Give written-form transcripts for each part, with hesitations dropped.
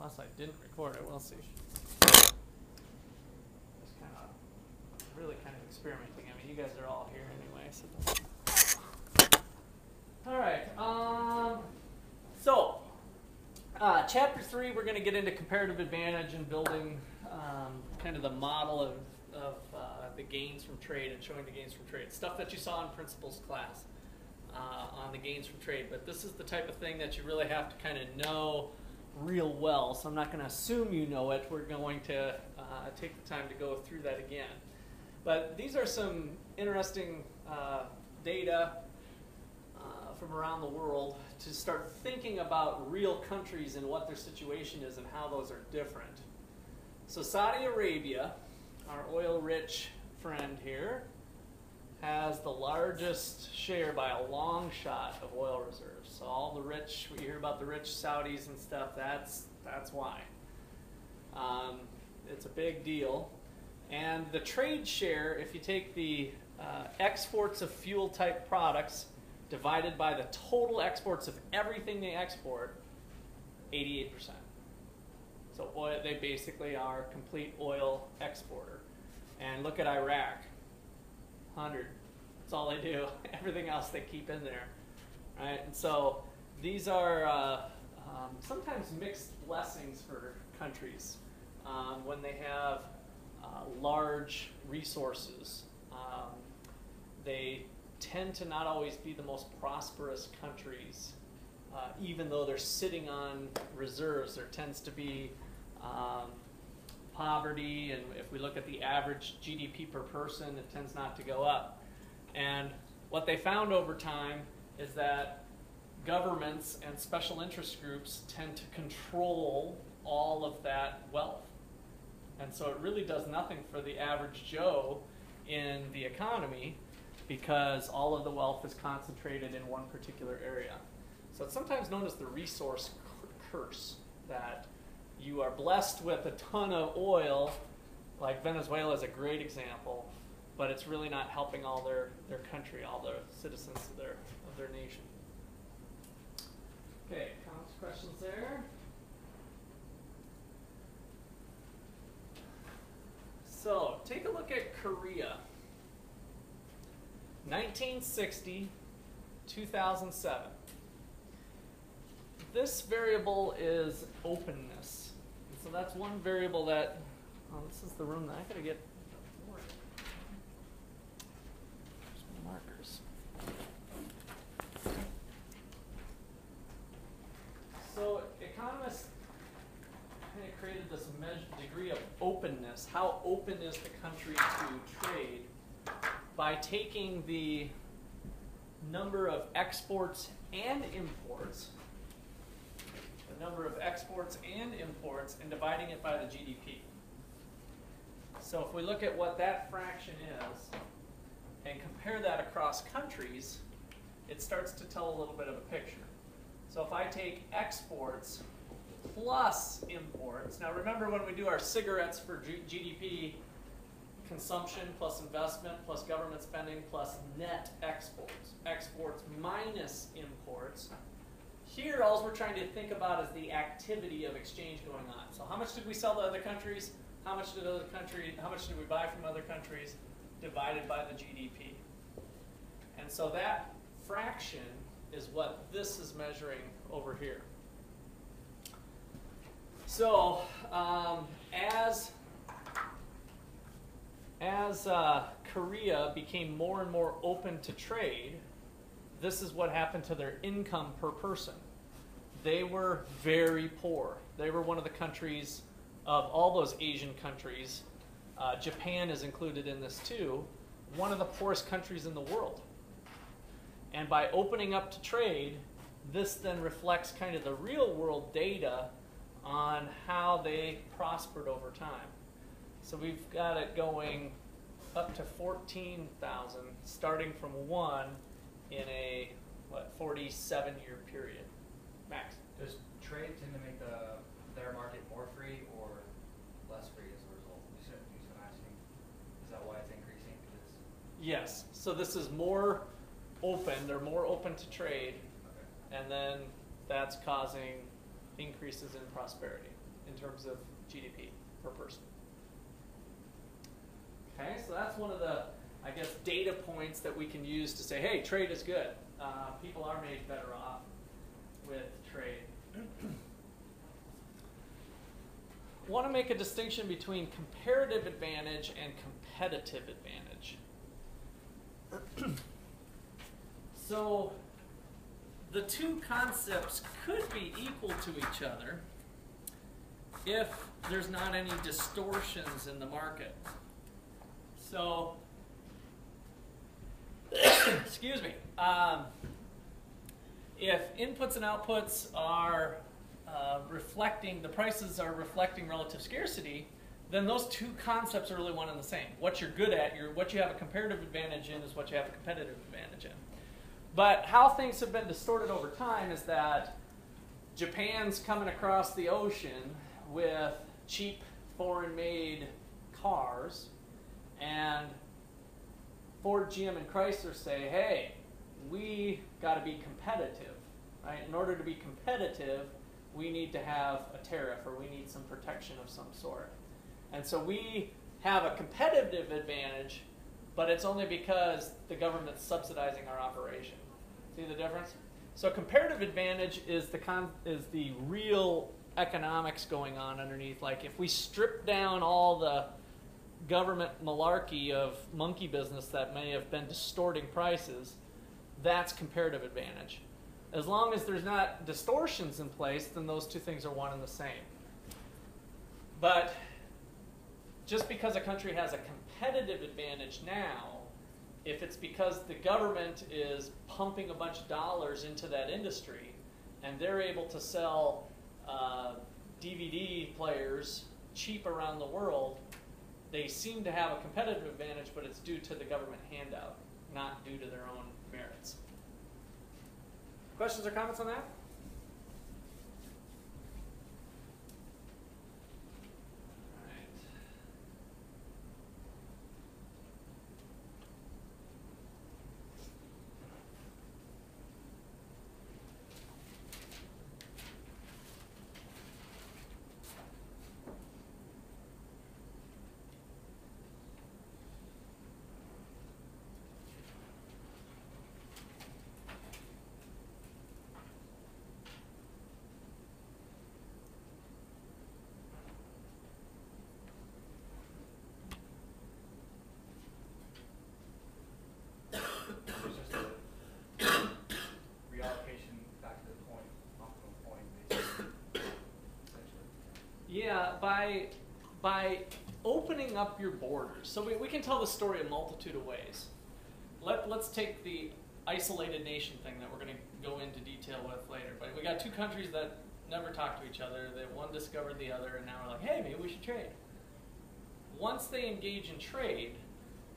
Unless I didn't record it, we'll see. Just really kind of experimenting. I mean, you guys are all here anyway. So. All right. Chapter 3, we're going to get into comparative advantage and building kind of the model of the gains from trade and showing the gains from trade. Stuff that you saw in principles class on the gains from trade. But this is the type of thing that you really have to kind of know real well. So I'm not going to assume you know it. We're going to take the time to go through that again. But these are some interesting data from around the world to start thinking about real countries and what their situation is and how those are different. So Saudi Arabia, our oil-rich friend here, has the largest share by a long shot of oil reserves. So all the rich, we hear about the rich Saudis and stuff, that's why. It's a big deal. And the trade share, if you take the exports of fuel type products divided by the total exports of everything they export, 88%. So oil, they basically are a complete oil exporter. And look at Iraq, 100. That's all they do. Everything else they keep in there, right? And so these are sometimes mixed blessings for countries when they have large resources. They tend to not always be the most prosperous countries. Even though they're sitting on reserves, there tends to be poverty, and if we look at the average GDP per person, it tends not to go up. And what they found over time is that governments and special interest groups tend to control all of that wealth. And so it really does nothing for the average Joe in the economy because all of the wealth is concentrated in one particular area. So it's sometimes known as the resource curse, that you are blessed with a ton of oil, like Venezuela is a great example, but it's really not helping all their country, all the citizens of their nation. Okay, comments, questions there? So take a look at Korea. 1960, 2007. This variable is openness. And so that's one variable that, oh, this is the room that I gotta get more. There's my markers. So economists kind of created this degree of openness. How open is the country to trade? By taking the number of exports and imports, and dividing it by the GDP. So if we look at what that fraction is and compare that across countries, it starts to tell a little bit of a picture. So if I take exports plus imports, now remember when we do our cigarettes for GDP, consumption plus investment plus government spending plus net exports. Exports minus imports. Here, all we're trying to think about is the activity of exchange going on. So how much did we sell to other countries? How much did we buy from other countries? Divided by the GDP. And so that fraction is what this is measuring over here. So as Korea became more and more open to trade, this is what happened to their income per person. They were very poor. They were one of the countries, of all those Asian countries, Japan is included in this too, one of the poorest countries in the world. And by opening up to trade, this then reflects kind of the real world data on how they prospered over time. So we've got it going up to 14,000, starting from 1 in a, 47-year period, max. Does trade tend to make their market more free or less free as a result? You said I'm asking, is that why it's increasing? Yes, so this is more open, they're more open to trade, okay. And then that's causing increases in prosperity. in terms of GDP per person. Okay, so that's one of the, I guess, data points that we can use to say, hey, trade is good. People are made better off with trade. Want to make a distinction between comparative advantage and competitive advantage. So the two concepts could be equal to each other if there's not any distortions in the market. So, excuse me, if inputs and outputs are reflecting, the prices are reflecting relative scarcity, then those two concepts are really one and the same. What you're good at, what you have a comparative advantage in is what you have a competitive advantage in. But how things have been distorted over time is that Japan's coming across the ocean with cheap foreign-made cars, and Ford, GM, and Chrysler say, hey, we got to be competitive, right? In order to be competitive, we need to have a tariff, or we need some protection of some sort. And so we have a competitive advantage, but it's only because the government's subsidizing our operation. See the difference? So comparative advantage is the real economics going on underneath. Like if we strip down all the government malarkey of monkey business that may have been distorting prices, that's comparative advantage. As long as there's not distortions in place, then those two things are one and the same. But just because a country has a competitive advantage now, if it's because the government is pumping a bunch of dollars into that industry and they're able to sell DVD players cheap around the world, they seem to have a competitive advantage, but it's due to the government handout, not due to their own merits. Questions or comments on that? Yeah, by opening up your borders. So we can tell the story a multitude of ways. Let's take the isolated nation thing that we're going to go into detail with later. But we got two countries that never talk to each other. That one discovered the other, and now we're like, hey, maybe we should trade. Once they engage in trade,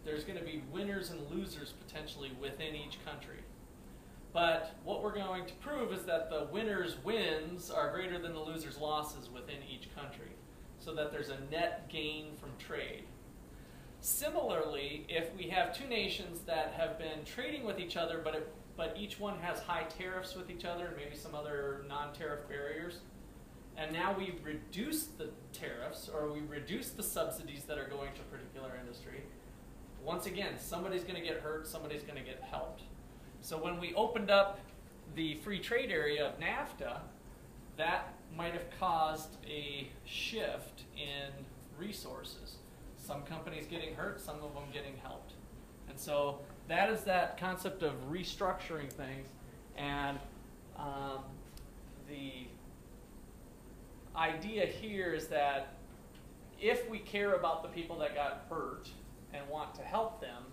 there's going to be winners and losers potentially within each country. But what we're going to prove is that the winners' wins are greater than the losers' losses within each country, so that there's a net gain from trade. Similarly, if we have two nations that have been trading with each other, but each one has high tariffs with each other and maybe some other non-tariff barriers, and now we reduce the tariffs or we reduce the subsidies that are going to a particular industry, once again, somebody's going to get hurt, somebody's going to get helped. So when we opened up the free trade area of NAFTA, that might have caused a shift in resources. Some companies getting hurt, some of them getting helped. And so that is that concept of restructuring things. And the idea here is that if we care about the people that got hurt and want to help them,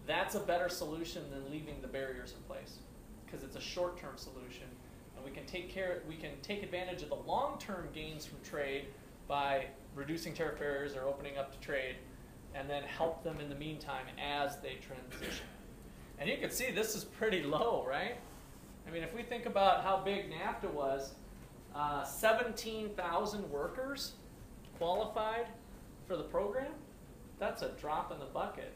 that's a better solution than leaving the barriers in place, because it's a short-term solution, and we can take advantage of the long-term gains from trade by reducing tariff barriers or opening up to trade, and then help them in the meantime as they transition. And you can see this is pretty low, right? I mean, if we think about how big NAFTA was, 17,000 workers qualified for the program. That's a drop in the bucket.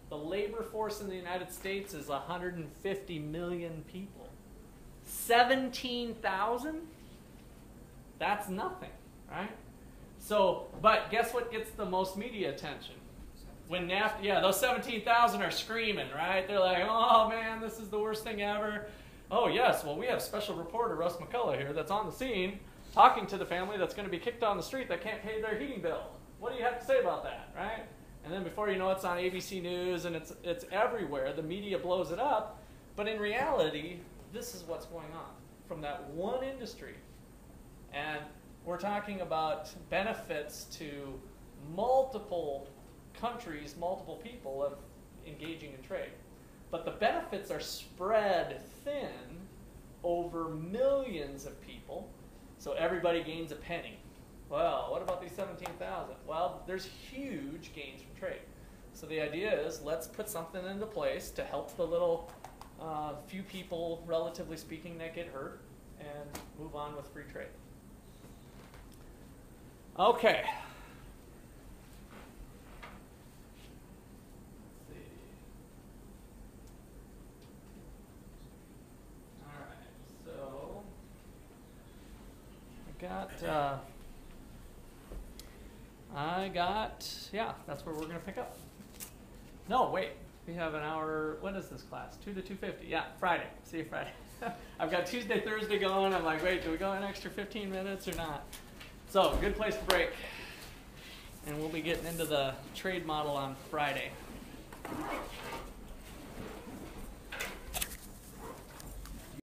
The labor force in the United States is 150 million people. 17,000? That's nothing. right? So, but guess what gets the most media attention? When NAFTA, yeah, those 17,000 are screaming, right? They're like, oh man, this is the worst thing ever. Oh yes, well we have special reporter Russ McCullough here that's on the scene talking to the family that's going to be kicked on the street that can't pay their heating bill. What do you have to say about that, right? And then before you know it's on ABC News and it's everywhere. The media blows it up. But in reality, this is what's going on from that one industry. And we're talking about benefits to multiple countries, multiple people of engaging in trade. But the benefits are spread thin over millions of people, so everybody gains a penny. Well, what about these 17,000? Well, there's huge gains from trade. So the idea is, let's put something into place to help the little few people, relatively speaking, that get hurt, and move on with free trade. Okay. Yeah, that's where we're going to pick up. No, wait. We have an hour. When is this class? 2 to 2:50. Yeah, Friday. See you Friday. I've got Tuesday, Thursday going. I'm like, wait, do we go an extra 15 minutes or not? So, good place to break. And we'll be getting into the trade model on Friday.